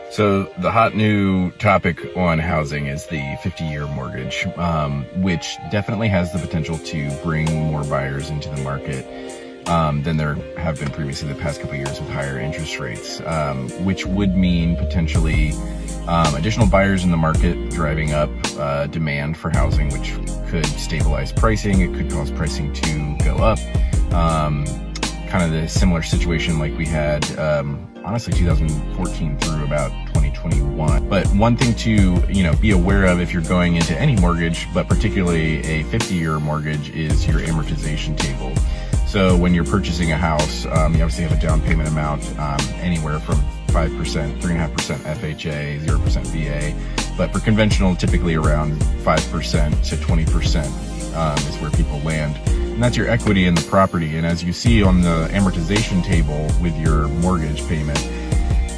So the hot new topic on housing is the 50-year mortgage, which definitely has the potential to bring more buyers into the market than there have been previously the past couple of years with higher interest rates, which would mean potentially additional buyers in the market driving up demand for housing, which could stabilize pricing. It could cause pricing to go up. Kind of the similar situation like we had honestly 2014 through about 2021. But one thing to be aware of if you're going into any mortgage, but particularly a 50-year mortgage, is your amortization table. So when you're purchasing a house, you obviously have a down payment amount anywhere from 5%, 3.5% FHA, 0% VA. But for conventional, typically around 5% to 20% is where people land. And that's your equity in the property. And as you see on the amortization table with your mortgage payment,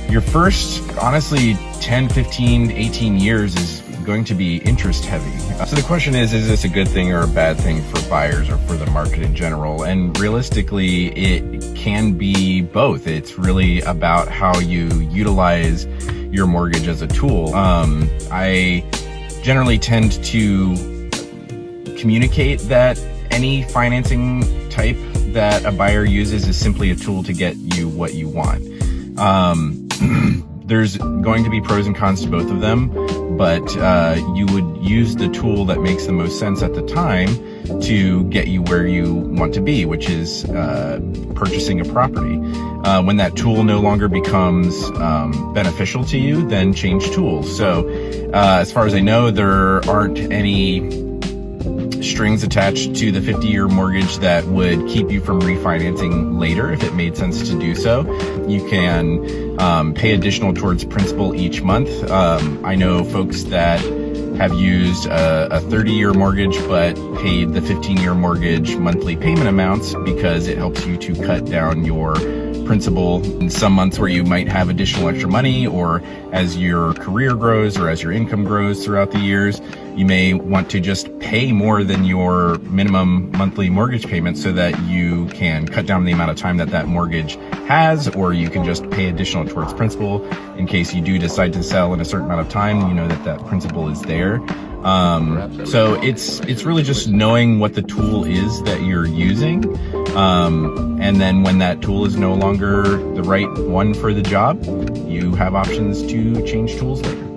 your first, honestly, 10, 15, 18 years is going to be interest heavy. So the question is this a good thing or a bad thing for buyers or for the market in general? And realistically, it can be both. It's really about how you utilize your mortgage as a tool. I generally tend to communicate that any financing type that a buyer uses is simply a tool to get you what you want. There's going to be pros and cons to both of them, but you would use the tool that makes the most sense at the time to get you where you want to be, which is purchasing a property. When that tool no longer becomes beneficial to you, then change tools. So as far as I know, there aren't any strings attached to the 50-year mortgage that would keep you from refinancing later if it made sense to do so. You can pay additional towards principal each month. I know folks that have used a 30-year mortgage but paid the 15-year mortgage monthly payment amounts because it helps you to cut down your principal in some months where you might have additional extra money, or as your career grows or as your income grows throughout the years, you may want to just pay more than your minimum monthly mortgage payment so that you can cut down the amount of time that mortgage has, or you can just pay additional towards principal in case you do decide to sell in a certain amount of time. You know that principal is there. So it's really just knowing what the tool is that you're using. And then when that tool is no longer the right one for the job, you have options to change tools later.